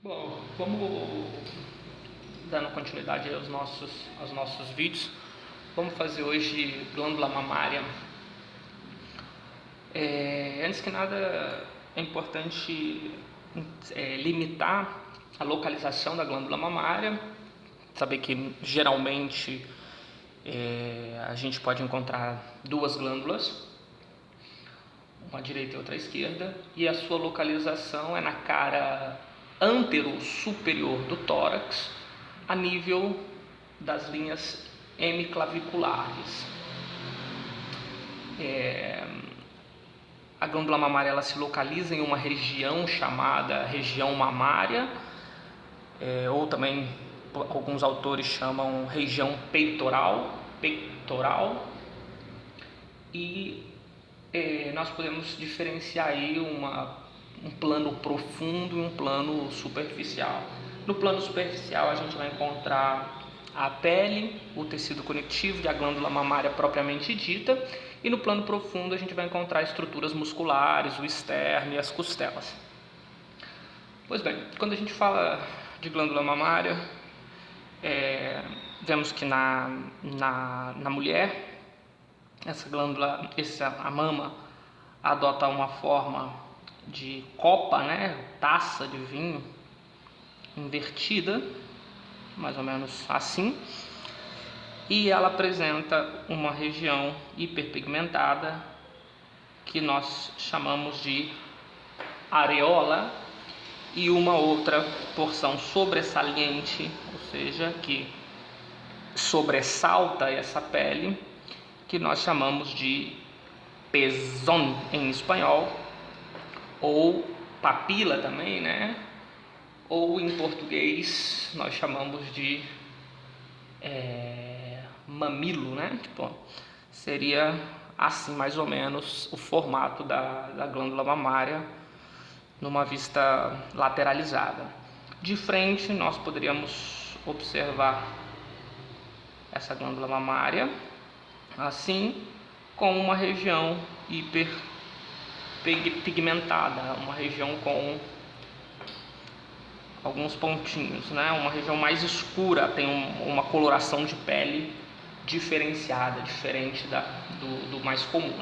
Bom, vamos dando continuidade aos nossos vídeos. Vamos fazer hoje glândula mamária. Antes que nada, é importante limitar a localização da glândula mamária. Saber que geralmente a gente pode encontrar duas glândulas, uma à direita e outra à esquerda, e a sua localização é na cara antero-superior do tórax, a nível das linhas hemiclaviculares. A glândula mamária ela se localiza em uma região chamada região mamária, ou também alguns autores chamam região peitoral, e nós podemos diferenciar aí um plano profundo e um plano superficial. No plano superficial a gente vai encontrar a pele, o tecido conectivo e a glândula mamária propriamente dita, e no plano profundo a gente vai encontrar estruturas musculares, o externo e as costelas. Pois bem, quando a gente fala de glândula mamária, vemos que na mulher, essa glândula, a mama, adota uma forma de copa, taça de vinho invertida, mais ou menos assim, e ela apresenta uma região hiperpigmentada que nós chamamos de areola, e uma outra porção sobressalente, ou seja, que sobressalta essa pele, que nós chamamos de pezón em espanhol, ou papila também, ou em português nós chamamos de mamilo, seria assim mais ou menos o formato da glândula mamária numa vista lateralizada. De frente nós poderíamos observar essa glândula mamária assim, com uma região hiperpigmentada, uma região com alguns pontinhos, uma região mais escura, tem uma coloração de pele diferenciada, diferente do mais comum,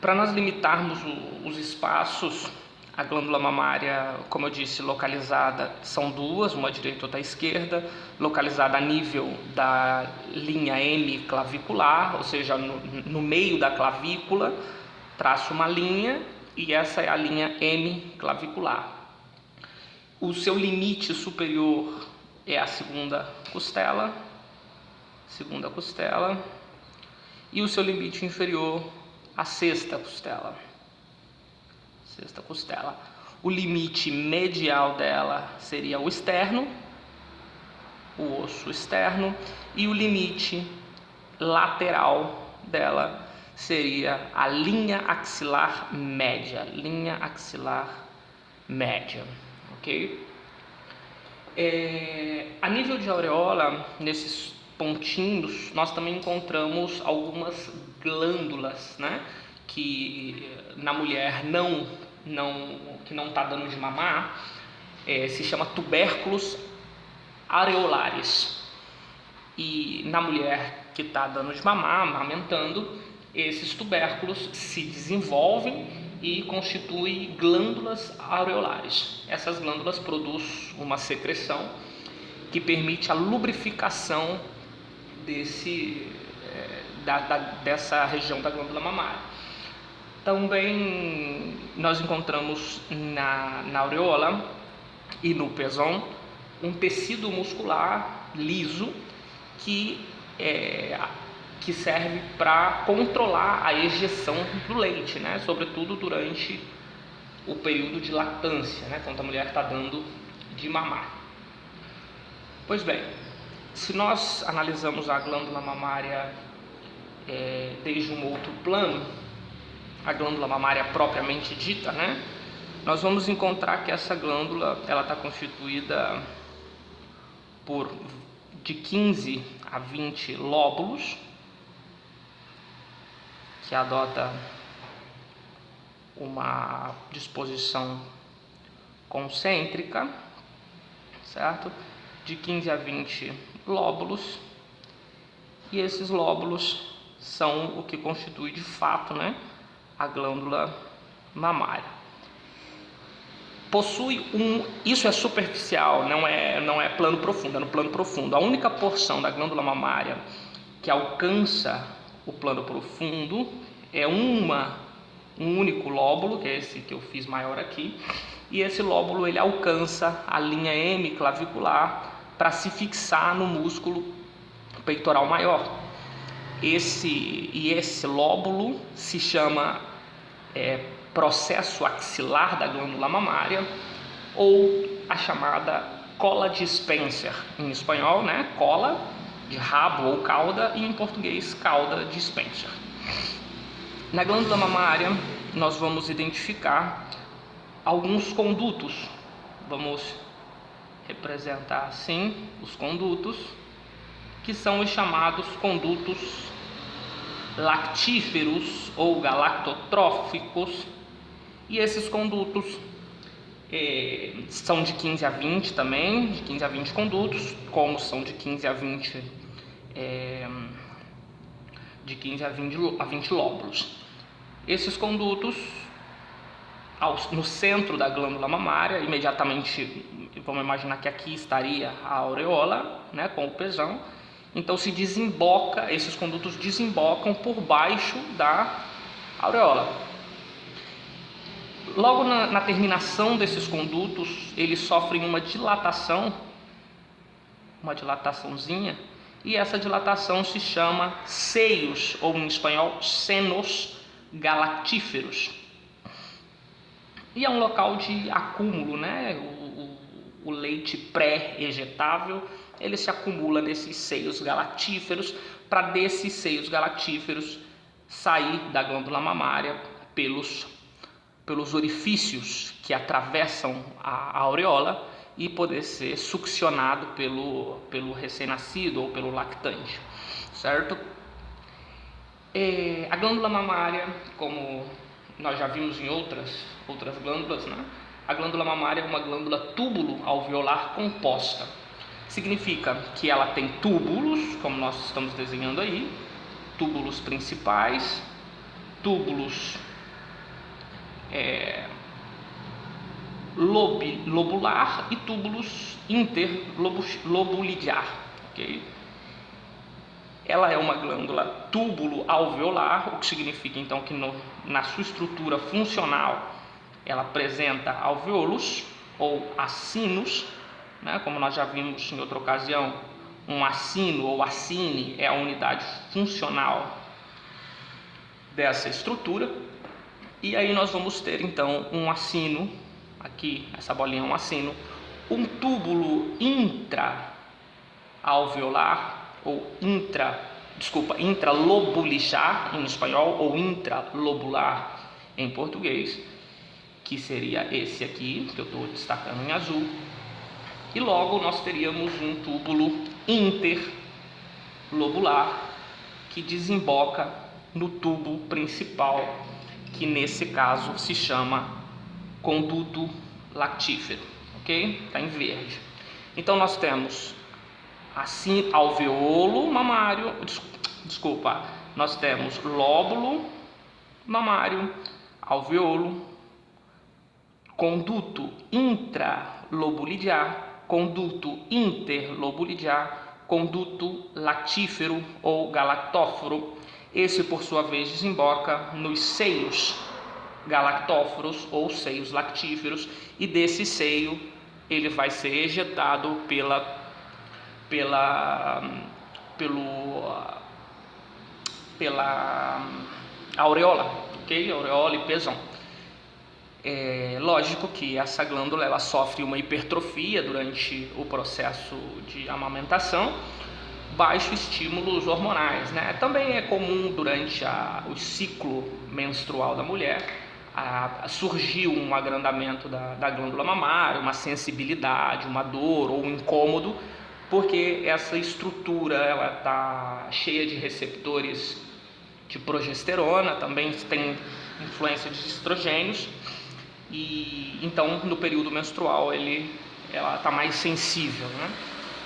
Para nós limitarmos os espaços, a glândula mamária, como eu disse, localizada, são duas, uma à direita e outra à esquerda, localizada a nível da linha hemiclavicular, ou seja, no meio da clavícula, traço uma linha e essa é a linha hemiclavicular. O seu limite superior é a segunda costela, e o seu limite inferior a sexta costela. O limite medial dela seria o externo, o osso externo, e o limite lateral dela seria a linha axilar média, ok? A nível de aureola, nesses pontinhos, nós também encontramos algumas glândulas, que na mulher que não está dando de mamar, se chama tubérculos areolares. E na mulher que está dando de mamar, amamentando, esses tubérculos se desenvolvem e constituem glândulas areolares. Essas glândulas produzem uma secreção que permite a lubrificação dessa região da glândula mamária. Também nós encontramos na aureola e no pezón um tecido muscular liso que serve para controlar a ejeção do leite, sobretudo durante o período de lactância, quando a mulher está dando de mamar. Pois bem, se nós analisamos a glândula mamária desde um outro plano, a glândula mamária propriamente dita, nós vamos encontrar que essa glândula está constituída de 15 a 20 lóbulos, que adota uma disposição concêntrica, certo? De 15 a 20 lóbulos, e esses lóbulos são o que constitui de fato, né, a glândula mamária. Isso é superficial, não é plano profundo, é no plano profundo. A única porção da glândula mamária que alcança o plano profundo é um único lóbulo, que é esse que eu fiz maior aqui, e esse lóbulo ele alcança a linha M clavicular para se fixar no músculo peitoral maior. Esse lóbulo se chama processo axilar da glândula mamária, ou a chamada cola de Spencer, em espanhol, né? Cola de rabo ou cauda, e em português cauda de Spencer. Na glândula mamária nós vamos identificar alguns condutos. Vamos representar assim os condutos, que são os chamados condutos lactíferos ou galactotróficos, e esses condutos são de 15 a 20 também, de 15 a 20 condutos, como são de 15 a 20 lóbulos. Esses condutos, no centro da glândula mamária, imediatamente, vamos imaginar que aqui estaria a aureola, né, com o pezão. Então esses condutos desembocam por baixo da aureola. Logo na terminação desses condutos, eles sofrem uma dilataçãozinha, e essa dilatação se chama seios, ou em espanhol, senos galactíferos. E é um local de acúmulo, né? O leite pré-ejetável, ele se acumula nesses seios galactíferos, para desses seios galactíferos sair da glândula mamária pelos orifícios que atravessam a aureola e poder ser succionado pelo recém-nascido ou pelo lactante, certo? A glândula mamária, como nós já vimos em outras glândulas, né? A glândula mamária é uma glândula túbulo-alveolar composta. Significa que ela tem túbulos, como nós estamos desenhando aí, túbulos principais, túbulos lobular e túbulos interlobulidiar, ok? Ela é uma glândula túbulo-alveolar, o que significa então que na sua estrutura funcional ela apresenta alvéolos ou acinos, né? Como nós já vimos em outra ocasião, um acino ou acine é a unidade funcional dessa estrutura. E aí nós vamos ter então um acino, aqui essa bolinha é um acino, um túbulo intra-alveolar ou intralobulijar em espanhol, ou intralobular em português, que seria esse aqui, que eu estou destacando em azul. E logo nós teríamos um túbulo interlobular que desemboca no tubo principal, que nesse caso se chama conduto lactífero, ok? Está em verde. Então nós temos assim alveolo mamário, nós temos lóbulo mamário, alveolo, conduto intralobulidiar, conduto interlobulidiar, conduto lactífero ou galactóforo. Esse, por sua vez, desemboca nos seios galactóforos ou seios lactíferos, e desse seio ele vai ser ejetado pela aureola, ok? Aureola e pezão. É lógico que essa glândula ela sofre uma hipertrofia durante o processo de amamentação, baixos estímulos hormonais, né? Também é comum durante o ciclo menstrual da mulher surgir um agrandamento da glândula mamária, uma sensibilidade, uma dor ou um incômodo, porque essa estrutura ela está cheia de receptores de progesterona, também tem influência de estrogênios, e então no período menstrual ela está mais sensível, né?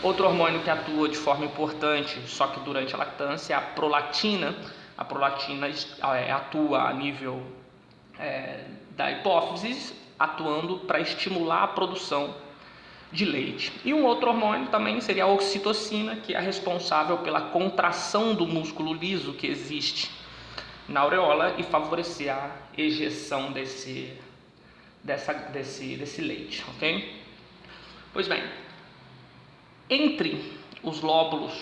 Outro hormônio que atua de forma importante, só que durante a lactância, é a prolactina. A prolactina atua a nível da hipófise, atuando para estimular a produção de leite. E um outro hormônio também seria a ocitocina, que é responsável pela contração do músculo liso que existe na auréola e favorecer a ejeção desse leite, ok? Pois bem, entre os lóbulos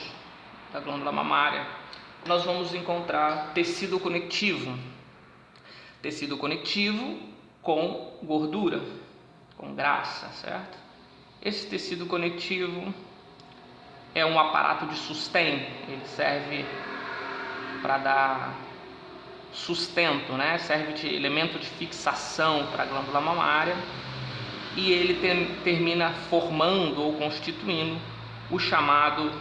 da glândula mamária, nós vamos encontrar tecido conectivo. Tecido conectivo com gordura, com graxa, certo? Esse tecido conectivo é um aparato de sustento, ele serve para dar sustento, né? Serve de elemento de fixação para a glândula mamária, e ele termina formando ou constituindo o chamado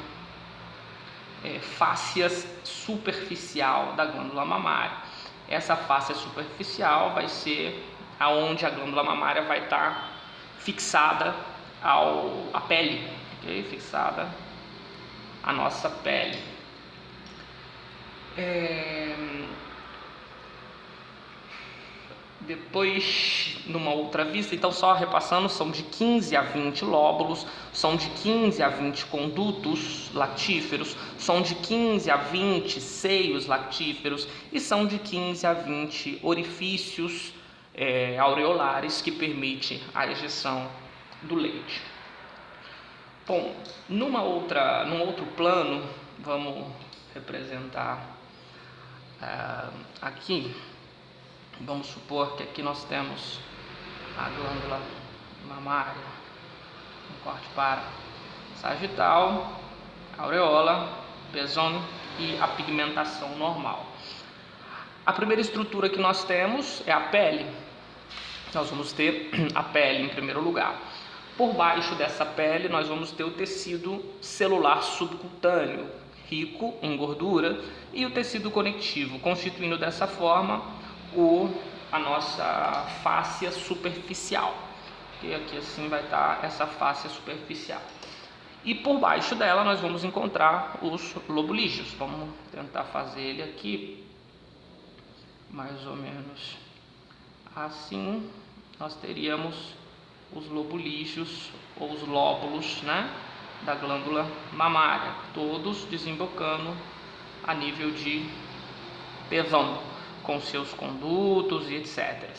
fáscia superficial da glândula mamária. Essa fáscia superficial vai ser aonde a glândula mamária vai estar fixada à pele, okay? Fixada à nossa pele. Depois, numa outra vista, então só repassando, são de 15 a 20 lóbulos, são de 15 a 20 condutos lactíferos, são de 15 a 20 seios lactíferos e são de 15 a 20 orifícios aureolares que permitem a ejeção do leite. Bom, num outro plano, vamos representar aqui. Vamos supor que aqui nós temos a glândula mamária, um corte para sagital, aureola, pezônio e a pigmentação normal. A primeira estrutura que nós temos é a pele. Nós vamos ter a pele em primeiro lugar. Por baixo dessa pele nós vamos ter o tecido celular subcutâneo, rico em gordura, e o tecido conectivo, constituindo dessa forma a nossa fáscia superficial. E aqui assim vai estar essa fáscia superficial. E por baixo dela nós vamos encontrar os lobulídeos. Vamos tentar fazer ele aqui, mais ou menos assim. Nós teríamos os lobulídeos ou os lóbulos, né, da glândula mamária, todos desembocando a nível de pezão, com seus condutos e etc.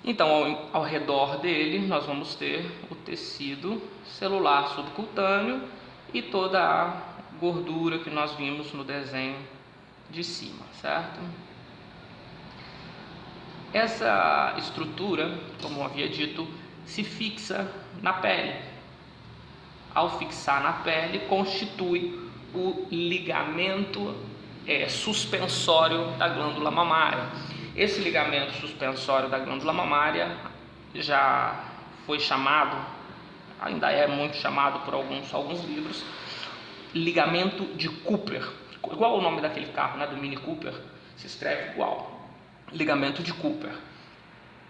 Então, ao redor dele, nós vamos ter o tecido celular subcutâneo e toda a gordura que nós vimos no desenho de cima, certo? Essa estrutura, como havia dito, se fixa na pele. Ao fixar na pele, constitui o ligamento suspensório da glândula mamária. Esse ligamento suspensório da glândula mamária já foi chamado, ainda é muito chamado por alguns livros, ligamento de Cooper, igual o nome daquele carro, né, do Mini Cooper, se escreve igual, ligamento de Cooper.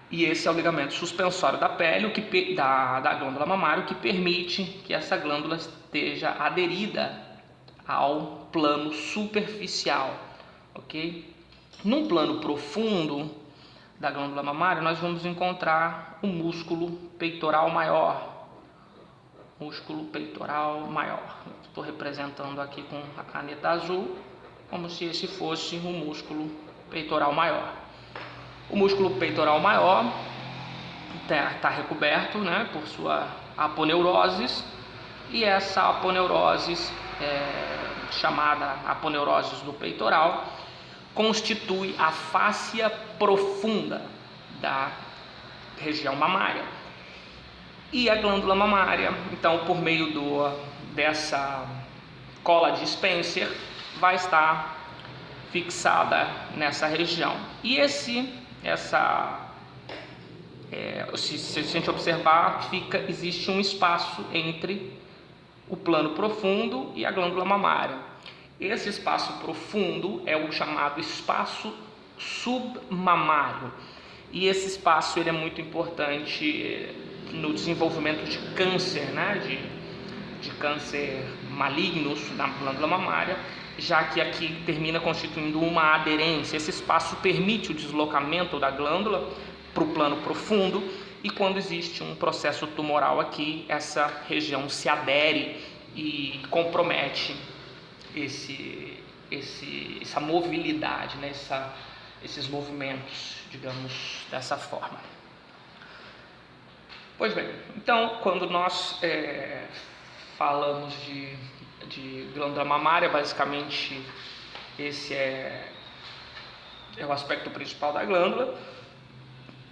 E esse é o ligamento suspensório da pele, da glândula mamária, o que permite que essa glândula esteja aderida ao plano superficial, ok? Num plano profundo da glândula mamária, nós vamos encontrar o músculo peitoral maior. Músculo peitoral maior. Estou representando aqui com a caneta azul, como se esse fosse o músculo peitoral maior. O músculo peitoral maior está recoberto, né, por sua aponeurose, e essa aponeurose chamada aponeurose do peitoral constitui a fáscia profunda da região mamária. E a glândula mamária, então, por meio dessa cola de Spencer, vai estar fixada nessa região. E se a gente observar, existe um espaço entre o plano profundo e a glândula mamária. Esse espaço profundo é o chamado espaço submamário. e esse espaço ele é muito importante no desenvolvimento de câncer, né, de câncer malignos na glândula mamária, já que aqui termina constituindo uma aderência. Esse espaço permite o deslocamento da glândula para o plano profundo, e quando existe um processo tumoral aqui, essa região se adere e compromete essa mobilidade, né? Esses movimentos, digamos, dessa forma. Pois bem, então, quando nós falamos de glândula mamária, basicamente esse é o aspecto principal da glândula,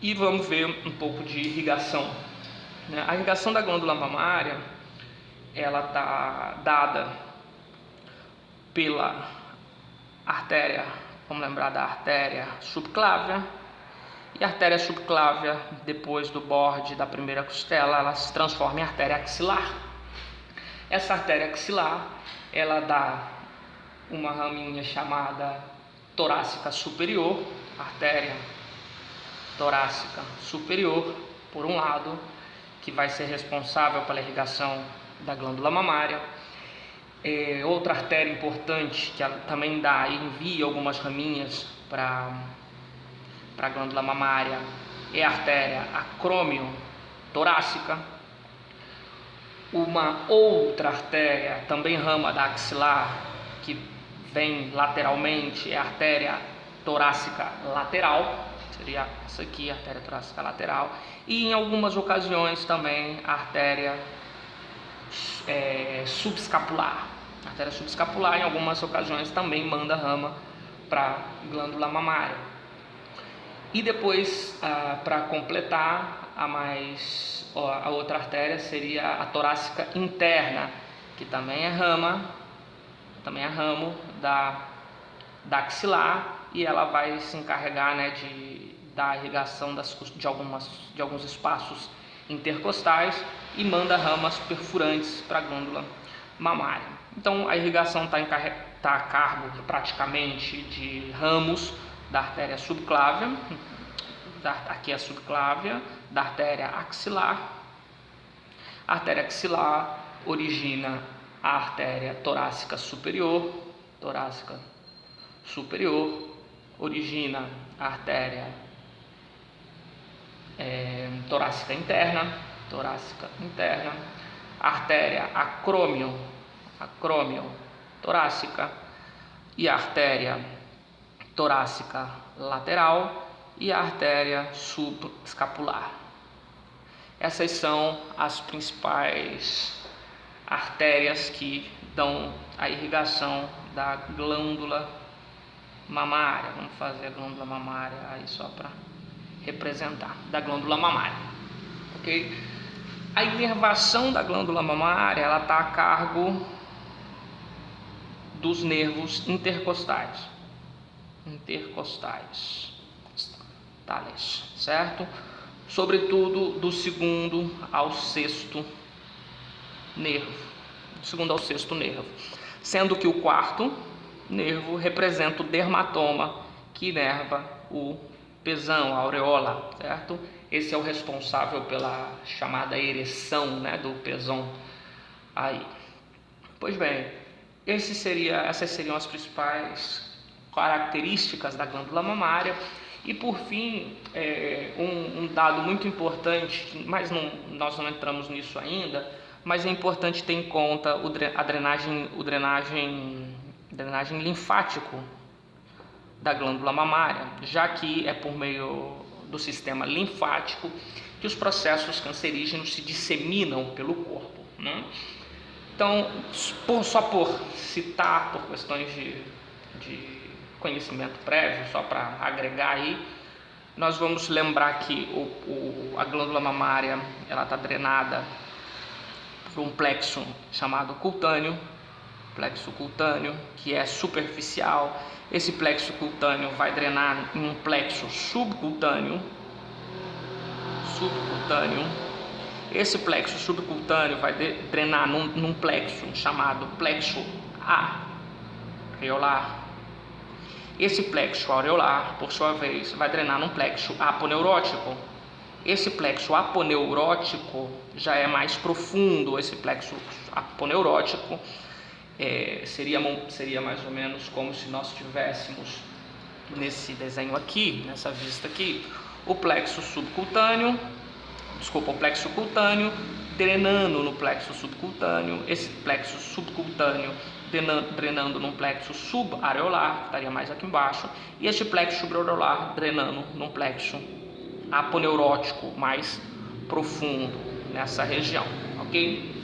e vamos ver um pouco de irrigação, né? A irrigação da glândula mamária, ela está dada pela artéria, vamos lembrar da artéria subclávia, e a artéria subclávia, depois do borde da primeira costela, ela se transforma em artéria axilar. Essa artéria axilar, ela dá uma raminha chamada torácica superior, artéria torácica superior, por um lado, que vai ser responsável pela irrigação da glândula mamária. Outra artéria importante que ela também dá e envia algumas raminhas para a glândula mamária é a artéria acromio-torácica. Uma outra artéria, também rama da axilar, que vem lateralmente, é a artéria torácica lateral, seria essa aqui, a artéria torácica lateral, e em algumas ocasiões também a artéria subescapular. A artéria subescapular, em algumas ocasiões, também manda rama para a glândula mamária. E depois, para completar, a outra artéria seria a torácica interna, que também é ramo da axilar, e ela vai se encarregar, né, da irrigação de alguns espaços intercostais e manda ramas perfurantes para a glândula mamária. Então a irrigação está a cargo praticamente de ramos da artéria subclávia, aqui é a subclávia, da artéria axilar. A artéria axilar origina a artéria torácica superior, origina a artéria torácica interna, a artéria acromio-torácica e a artéria torácica lateral e a artéria subescapular. Essas são as principais artérias que dão a irrigação da glândula mamária. Vamos fazer a glândula mamária aí só para representar, da glândula mamária, ok? A inervação da glândula mamária, ela está a cargo dos nervos intercostais, tales, certo? Sobretudo do segundo ao sexto nervo, sendo que o quarto nervo representa o dermatoma que inerva o pezão, a aureola, certo? Esse é o responsável pela chamada ereção, né, do pezão aí. Pois bem, essas seriam as principais características da glândula mamária. E por fim, um dado muito importante, mas nós não entramos nisso ainda, mas é importante ter em conta a drenagem linfático da glândula mamária, já que é por meio do sistema linfático que os processos cancerígenos se disseminam pelo corpo, né? Então, só por citar, por questões de conhecimento prévio, só para agregar aí, nós vamos lembrar que a glândula mamária, ela está drenada por um plexo chamado cutâneo, que é superficial. Esse plexo cutâneo vai drenar em um plexo subcutâneo. Esse plexo subcutâneo vai drenar num plexo chamado plexo areolar. Esse plexo areolar, por sua vez, vai drenar num plexo aponeurótico. Esse plexo aponeurótico já é mais profundo. Esse plexo aponeurótico seria mais ou menos como se nós tivéssemos nesse desenho aqui, nessa vista aqui, o plexo cutâneo drenando no plexo subcutâneo, esse plexo subcutâneo drenando num plexo subareolar, que estaria mais aqui embaixo, e este plexo subareolar drenando num plexo aponeurótico mais profundo nessa região, ok?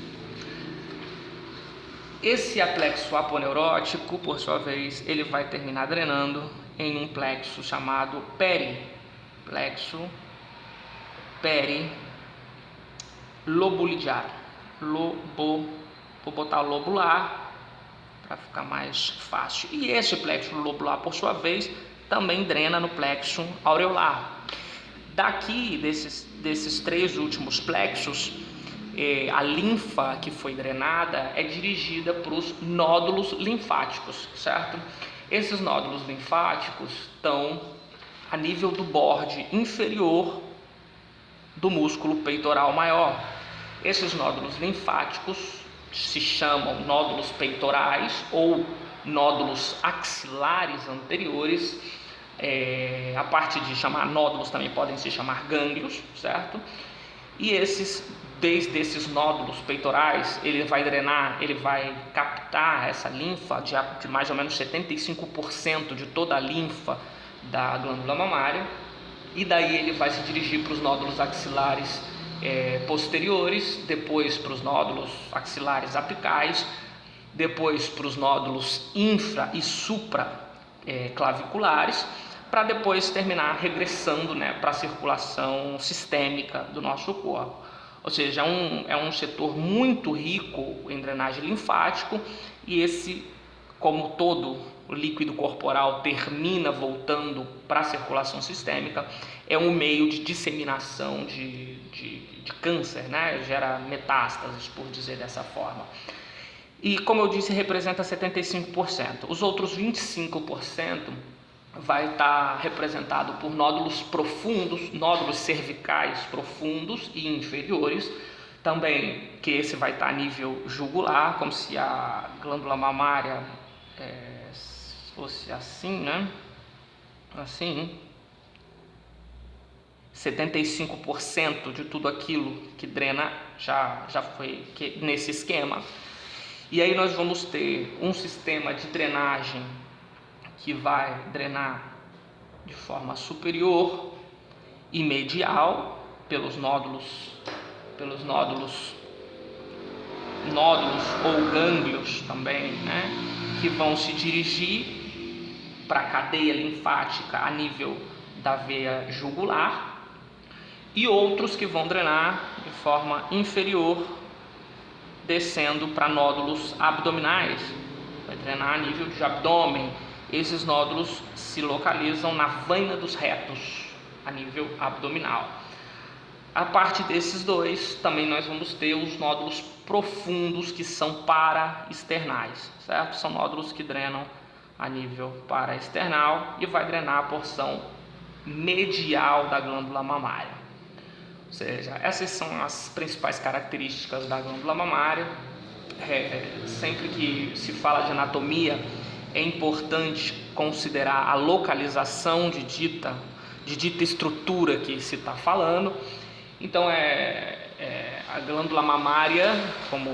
Esse plexo aponeurótico, por sua vez, ele vai terminar drenando em um plexo chamado plexo perilobular. Vou botar lobular para ficar mais fácil. E este plexo lobular, por sua vez, também drena no plexo aureolar. Daqui, desses três últimos plexos, a linfa que foi drenada é dirigida para os nódulos linfáticos, certo? Esses nódulos linfáticos estão a nível do borde inferior do músculo peitoral maior. Esses nódulos linfáticos se chamam nódulos peitorais ou nódulos axilares anteriores. A parte de chamar nódulos também podem se chamar gânglios, certo? E desde esses nódulos peitorais, ele vai captar essa linfa de mais ou menos 75% de toda a linfa da glândula mamária, e daí ele vai se dirigir para os nódulos axilares posteriores, depois para os nódulos axilares apicais, depois para os nódulos infra e supraclaviculares, para depois terminar regressando, para a circulação sistêmica do nosso corpo. Ou seja, é um setor muito rico em drenagem linfático, e esse, como todo o líquido corporal termina voltando para a circulação sistêmica, é um meio de disseminação de câncer, gera metástases, por dizer dessa forma. E, como eu disse, representa 75%. Os outros 25% vai estar representado por nódulos profundos, nódulos cervicais profundos e inferiores, também, que esse vai estar a nível jugular, como se a glândula mamária fosse assim, assim. 75% de tudo aquilo que drena já foi nesse esquema. E aí nós vamos ter um sistema de drenagem que vai drenar de forma superior e medial pelos nódulos ou gânglios também, que vão se dirigir para a cadeia linfática a nível da veia jugular, e outros que vão drenar de forma inferior, descendo para nódulos abdominais, vai drenar a nível de abdômen. Esses nódulos se localizam na vaina dos retos, a nível abdominal. A parte desses dois, também nós vamos ter os nódulos profundos, que são paraesternais, certo? São nódulos que drenam a nível paraesternal e vai drenar a porção medial da glândula mamária. Ou seja, essas são as principais características da glândula mamária. Sempre que se fala de anatomia, é importante considerar a localização de dita estrutura que se está falando. Então, a glândula mamária, como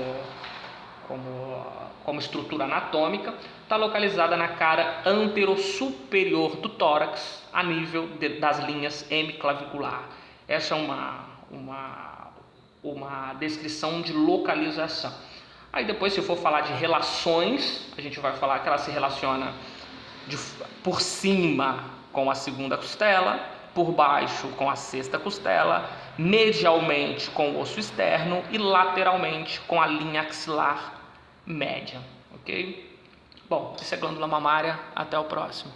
estrutura anatômica, está localizada na cara anterosuperior do tórax, a nível das linhas hemiclavicular. Essa é uma descrição de localização. Aí depois, se for falar de relações, a gente vai falar que ela se relaciona por cima com a segunda costela, por baixo com a sexta costela, medialmente com o osso externo e lateralmente com a linha axilar média, ok? Bom, essa é a glândula mamária. Até o próximo.